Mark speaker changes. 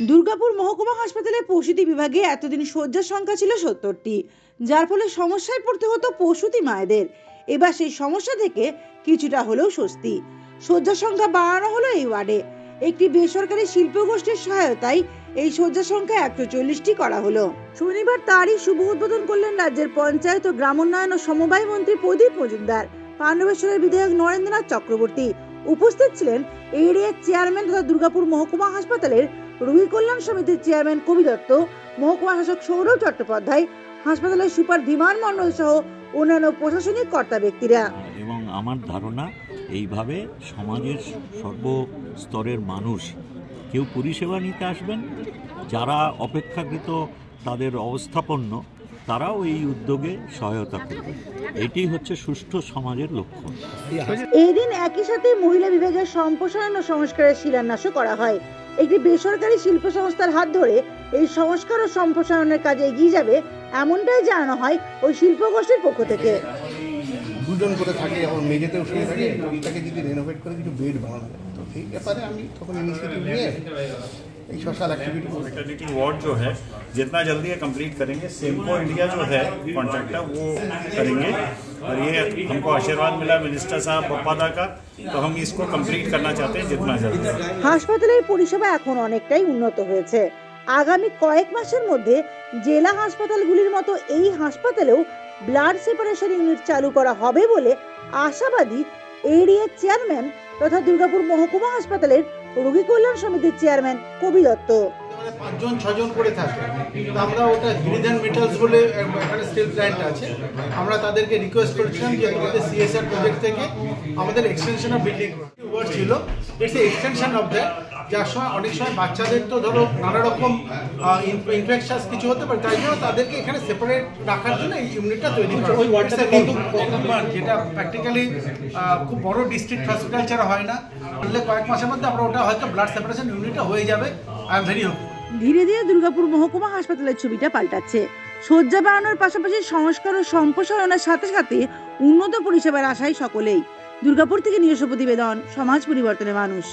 Speaker 1: দুর্গাপুর মহকুমা হাসপাতালে প্রসূতি বিভাগে এতদিন শয্যার সংখ্যা ছিল ৭০টি, যার ফলে সমস্যায় পড়তে হতো প্রসূতি মায়েদের। এবার সেই সমস্যা থেকে কিছুটা হলেও স্বস্তি। শয্যার সংখ্যা বাড়ানো হলো এই ওয়ার্ডে। একটি বেসরকারি শিল্প গোষ্ঠীর সহায়তায় এই শয্যার সংখ্যা ১৪০টি করা হলো। শনিবার তারই শুভ উদ্বোধন করলেন রাজ্যের পঞ্চায়েত ও গ্রামোন্নয়ন ও সমবায় মন্ত্রী প্রদীপ মজুমদার, পাণ্ডবেশ্বরের বিধায়ক নরেন্দ্রনাথ চক্রবর্তী। উপস্থিত ছিলেন এরিয়ার চেয়ারম্যান তথা দুর্গাপুর মহকুমা হাসপাতালের রোগী কল্যাণ সমিতির চেয়ারম্যান কবি দত্ত, মহকুমা শাসক সৌরভ চট্টোপাধ্যায়, হাসপাতালের সুপার ধীমান মণ্ডল সহ অন্যান্য প্রশাসনিক কর্তা ব্যক্তিরা।
Speaker 2: এবং আমার ধারণা এইভাবে সমাজের সর্বস্তরের মানুষ কেউ পরিষেবা নিতে আসবেন, যারা অপেক্ষাকৃত তাদের অবস্থাপন্ন তারাও এই উদ্যোগে সহায়তা করবে। এটি হচ্ছে সুষ্ঠু সমাজের লক্ষ্য।
Speaker 1: এই দিন একই সাথে মহিলা বিভাগের সম্প্রসারণ ও সংস্কারের শিলান্যাসও করা হয়। একটি বেসরকারি শিল্প সংস্থার হাত ধরে এই সংস্কার ও সম্প্রসারণের কাজে এগিয়ে যাবে এমনটাই জানানো হয় ওই শিল্প গোষ্ঠীর পক্ষ থেকে।
Speaker 3: দুজন করে থাকে, এখন মেঝেতেও শুয়ে থাকে, ওইটাকে যদি রেনোভেট করে কিছু বেড বানানো যায়, তো এই ব্যাপারে আমি তখন ইনিশিয়েটিভ নিয়ে এই সোশ্যাল एक्टिविटी
Speaker 4: मैटरनिटी वार्ड जो है जितना जल्दी ये कंप्लीट करेंगे, सेम्को इंडिया जो है कॉन्ट्रैक्टर वो करेंगे। और ये हमको आशीर्वाद मिला मिनिस्टर साहब बप्पादा का, तो हम इसको कंप्लीट करना चाहते हैं जितना जल्दी।
Speaker 1: হাসপাতালের পরিষেবা এখন অনেকটাই উন্নত হয়েছে। আগামী কয়েক মাসের মধ্যে জেলা হাসপাতালগুলির মতো এই হাসপাতালেও ব্লাড সেপারেশন ইউনিট চালু করা হবে বলে আশাবাদী এরিয়ার চেয়ারম্যান তথা দুর্গাপুর মহকুমা হাসপাতালের রোগী কল্যাণ সমিতির চেয়ারম্যান কবি দত্ত।
Speaker 3: ৫-৬জন করে থাকে, আমরা ওটা হিরিদান মেটালস বলে একটা স্টিল প্ল্যান্ট আছে, আমরা তাদেরকে রিকোয়েস্ট করেছিলাম যে তোমাদের সিএসআর প্রজেক্ট থেকে আমাদের এক্সটেনশন অফ বিল্ডিং ওয়ার্ড ছিল, ইটস এক্সটেনশন অফ দ্যাট। যার সময় অনেক সময় বাচ্চাদের তো ধরো নানা রকম ইনফেকশাস কিছু হতে পারে, তাই জন্য তাদেরকে এখানে সেপারেট রাখার জন্য এই ইউনিটটা তৈরি করা। ওই ওয়ার্ডটা যেটা প্র্যাকটিক্যালি খুব বড় ডিস্ট্রিক্ট হসপিটাল ছাড়া হয় না, বললে কয়েক মাসের মধ্যে আমরা ওটা হয়তো ব্লাড সেপারেশন ইউনিটটা হয়ে যাবে। I am very hopeful.
Speaker 1: ধীরে ধীরে দুর্গাপুর মহকুমা হাসপাতালের ছবিটা পাল্টাচ্ছে। শয্যা বাড়ানোর পাশাপাশি সংস্কার ও সম্প্রসারণের সাথে সাথে উন্নত পরিষেবার আশায় সকলেই। দুর্গাপুর থেকে নিজস্ব প্রতিবেদন, সমাজ পরিবর্তনের মানুষ।